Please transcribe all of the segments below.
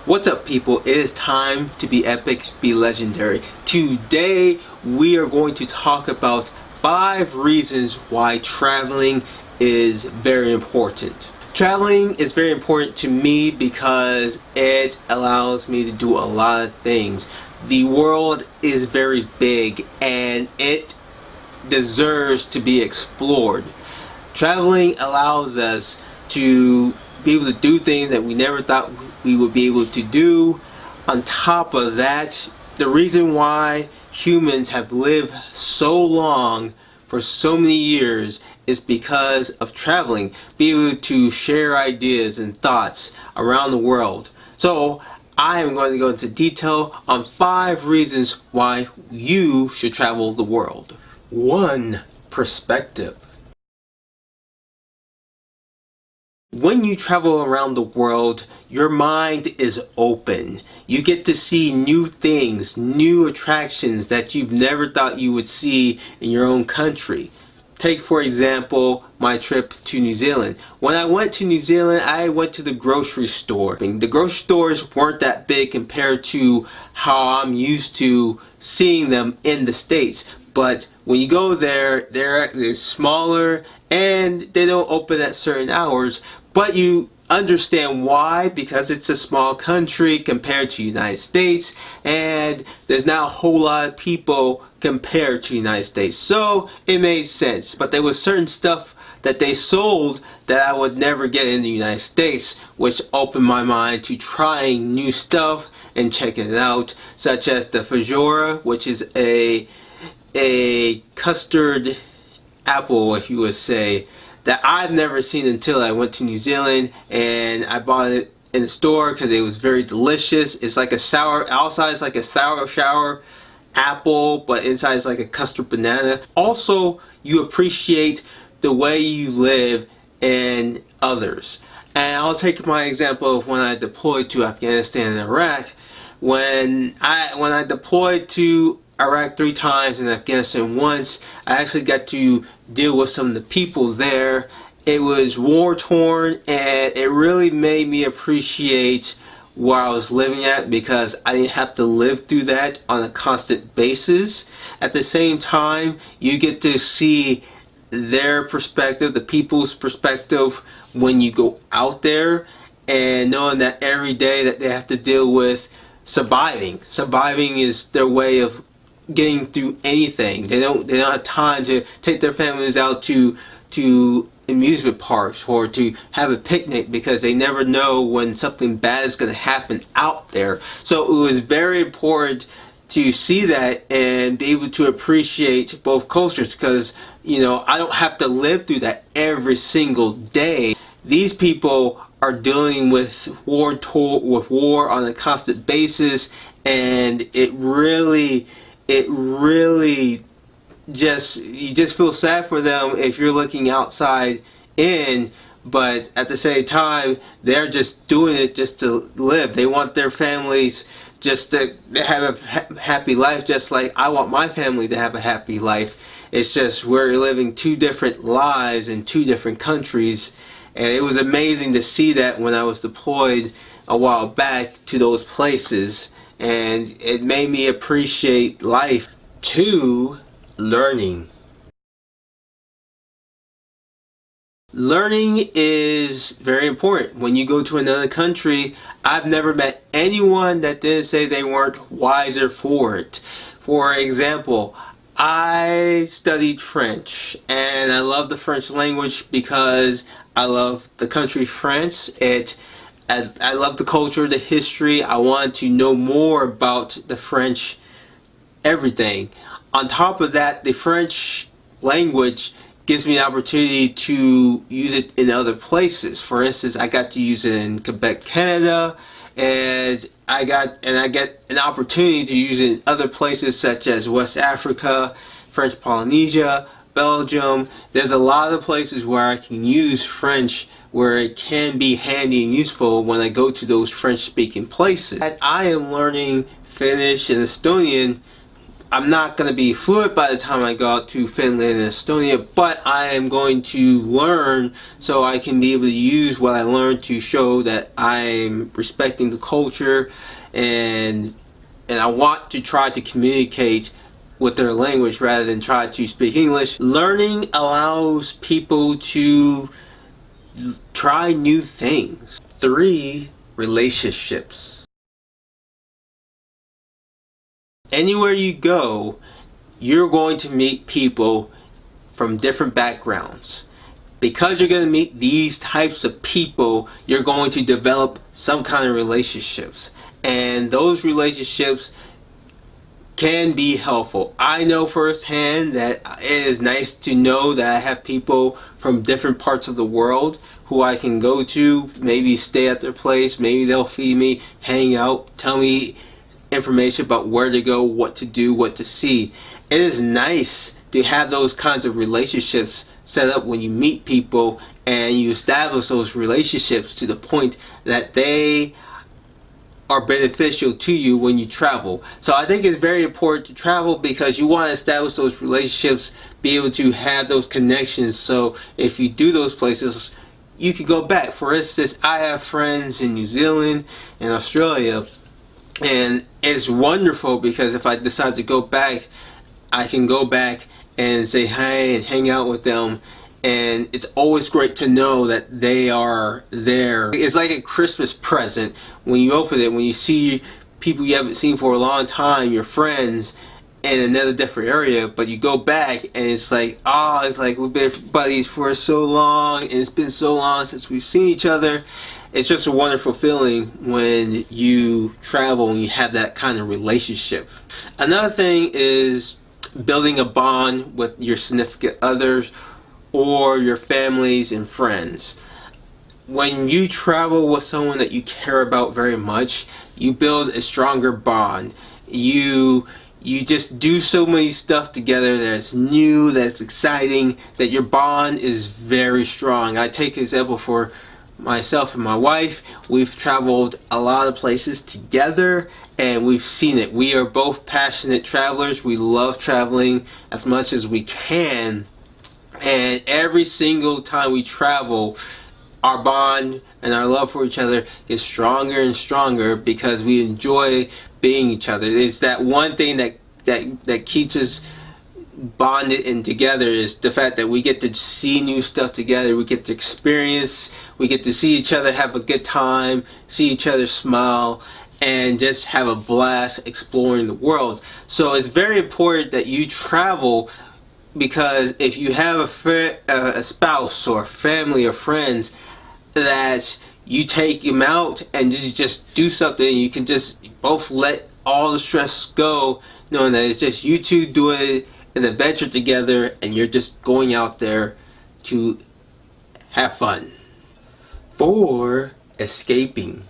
What's up, people? It is time to be epic, be legendary. Today we are going to talk about 5 reasons why traveling is very important. Traveling is very important to me because it allows me to do a lot of things. The world is very big and it deserves to be explored. Traveling allows us to be able to do things that we never thought we would be able to do. On top of that, the reason why humans have lived so long for so many years is because of traveling, being able to share ideas and thoughts around the world. So I am going to go into detail on 5 reasons why you should travel the world. 1. Perspective. When you travel around the world, your mind is open. You get to see new things, new attractions that you've never thought you would see in your own country. Take, for example, my trip to New Zealand. When I went to New Zealand, I went to the grocery store. The grocery stores weren't that big compared to how I'm used to seeing them in the States. But when you go there, they're smaller and they don't open at certain hours. But you understand why, because it's a small country compared to the United States, and there's not a whole lot of people compared to the United States. So it made sense. But there was certain stuff that they sold that I would never get in the United States, which opened my mind to trying new stuff and checking it out, such as the fajora, which is a custard apple, if you would say, that I've never seen until I went to New Zealand, and I bought it in the store because it was very delicious. It's like a sour, outside it's like a sour apple, but inside it's like a custard banana. Also, you appreciate the way you live and others. And I'll take my example of when I deployed to Afghanistan and Iraq. When I deployed to Iraq 3 times and Afghanistan once, I actually got to deal with some of the people there. It was war torn, and it really made me appreciate where I was living at, because I didn't have to live through that on a constant basis. At the same time, you get to see their perspective, the people's perspective, when you go out there, and knowing that every day that they have to deal with surviving. Surviving is their way of getting through anything. They don't have time to take their families out to amusement parks or to have a picnic, because they never know when something bad is going to happen out there. So it was very important to see that and be able to appreciate both cultures, because I don't have to live through that every single day. These people are dealing with war on a constant basis, and it really you just feel sad for them if you're looking outside in. But at the same time, they're just doing it just to live. They want their families just to have a happy life, just like I want my family to have a happy life. It's just we're living 2 different lives in 2 different countries, and it was amazing to see that when I was deployed a while back to those places, and it made me appreciate life. 2. Learning. Learning is very important. When you go to another country, I've never met anyone that didn't say they weren't wiser for it. For example, I studied French, and I love the French language because I love the country France. I love the culture, the history. I want to know more about the French everything. On top of that, the French language gives me an opportunity to use it in other places. For instance, I got to use it in Quebec, Canada, and I get an opportunity to use it in other places such as West Africa, French Polynesia, Belgium. There's a lot of places where I can use French, where it can be handy and useful when I go to those French speaking places. I am learning Finnish and Estonian I'm not going to be fluent by the time I go out to Finland and Estonia, but I am going to learn so I can be able to use what I learned to show that I'm respecting the culture, and I want to try to communicate with their language rather than try to speak English. Learning allows people to try new things. 3, relationships. Anywhere you go, you're going to meet people from different backgrounds. Because you're going to meet these types of people, you're going to develop some kind of relationships. And those relationships can be helpful. I know firsthand that it is nice to know that I have people from different parts of the world who I can go to, maybe stay at their place, maybe they'll feed me, hang out, tell me information about where to go, what to do, what to see. It is nice to have those kinds of relationships set up when you meet people, and you establish those relationships to the point that they are beneficial to you when you travel. So I think it's very important to travel because you want to establish those relationships, be able to have those connections, so if you do those places, you can go back. For instance, I have friends in New Zealand and Australia, and it's wonderful because if I decide to go back, I can go back and say hi and hang out with them, and it's always great to know that they are there. It's like a Christmas present when you open it, when you see people you haven't seen for a long time, your friends in another different area, but you go back and it's like, oh, it's like we've been buddies for so long, and it's been so long since we've seen each other. It's just a wonderful feeling when you travel and you have that kind of relationship. Another thing is building a bond with your significant others or your families and friends. When you travel with someone that you care about very much, you build a stronger bond. You just do so many stuff together that's new, that's exciting, that your bond is very strong. I take an example for myself and my wife. We've traveled a lot of places together and we've seen it. We are both passionate travelers. We love traveling as much as we can, and every single time we travel, our bond and our love for each other is stronger and stronger because we enjoy being each other. It's that one thing that keeps us bonded and together, is the fact that we get to see new stuff together, we get to experience, we get to see each other have a good time, see each other smile, and just have a blast exploring the world. So it's very important that you travel, because if you have a spouse or family or friends, that you take them out and you just do something, you can just both let all the stress go, knowing that it's just you two doing an adventure together and you're just going out there to have fun. 4, escaping.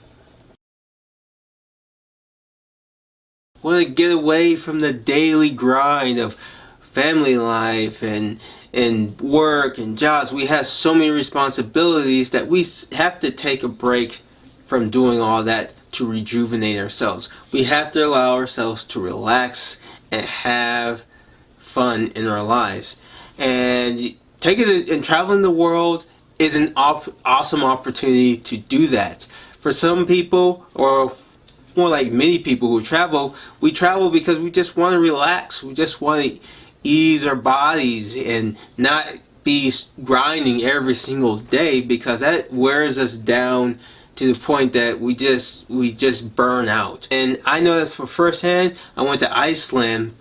Want to get away from the daily grind of family life and work and jobs. We have so many responsibilities that we have to take a break from doing all that to rejuvenate ourselves. We have to allow ourselves to relax and have fun in our lives. And traveling the world is an awesome opportunity to do that. For some people, or more like many people who travel, we travel because we just want to relax. We just want to ease our bodies and not be grinding every single day, because that wears us down to the point that we just burn out. And I know this for firsthand. I went to Iceland,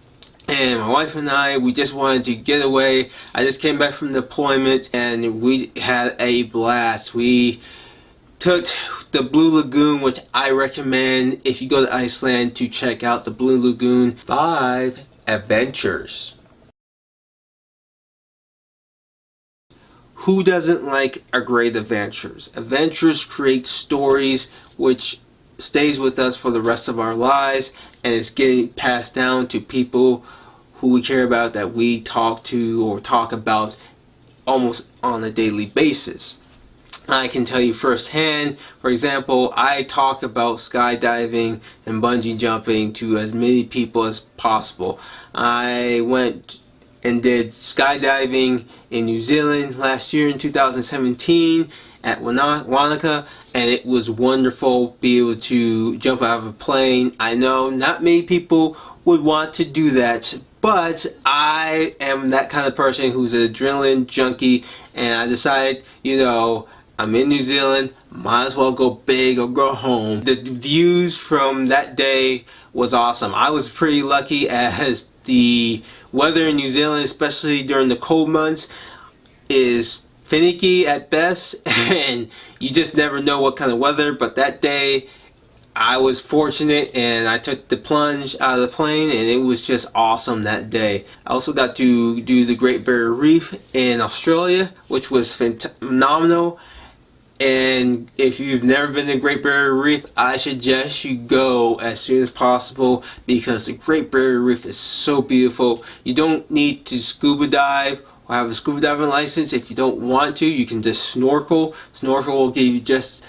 and my wife and I, we just wanted to get away. I just came back from deployment and we had a blast. We took the Blue Lagoon, which I recommend if you go to Iceland to check out the Blue Lagoon. 5, adventures. Who doesn't like a great adventures? Adventures create stories which stays with us for the rest of our lives, and it's getting passed down to people who we care about, that we talk to or talk about almost on a daily basis. I can tell you firsthand. For example, I talk about skydiving and bungee jumping to as many people as possible. I went and did skydiving in New Zealand last year in 2017 at Wanaka, and it was wonderful be able to jump out of a plane. I know not many people would want to do that, but I am that kind of person who's an adrenaline junkie, and I decided, I'm in New Zealand, might as well go big or go home. The views from that day was awesome. I was pretty lucky as the weather in New Zealand, especially during the cold months, is finicky at best, and you just never know what kind of weather. But that day I was fortunate and I took the plunge out of the plane, and it was just awesome that day. I also got to do the Great Barrier Reef in Australia, which was phenomenal. And if you've never been to Great Barrier Reef, I suggest you go as soon as possible, because the Great Barrier Reef is so beautiful. You don't need to scuba dive or have a scuba diving license. If you don't want to, you can just snorkel. Snorkel will give you just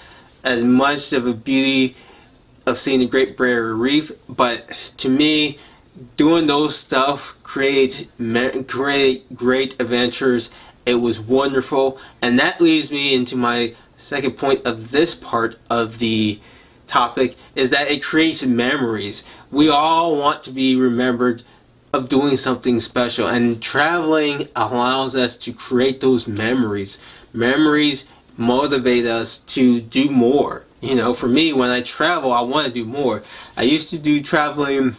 as much of a beauty of seeing the Great Barrier Reef. But to me, doing those stuff creates great adventures. It was wonderful, and that leads me into my second point of this part of the topic, is that it creates memories. We all want to be remembered of doing something special, and traveling allows us to create those memories. Memories motivate us to do more. For me, when I travel, I want to do more. I used to do traveling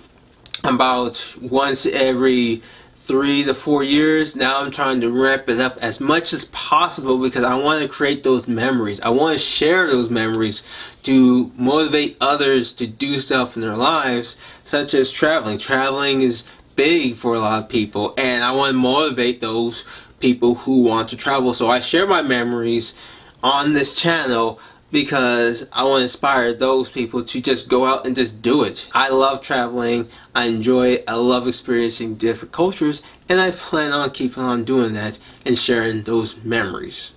about once every 3 to 4 years. Now I'm trying to ramp it up as much as possible, because I want to create those memories. I want to share those memories to motivate others to do stuff in their lives, such as traveling. Traveling is big for a lot of people, and I want to motivate those people who want to travel. So I share my memories on this channel, because I want to inspire those people to just go out and just do it. I love traveling, I enjoy it, I love experiencing different cultures, and I plan on keeping on doing that and sharing those memories.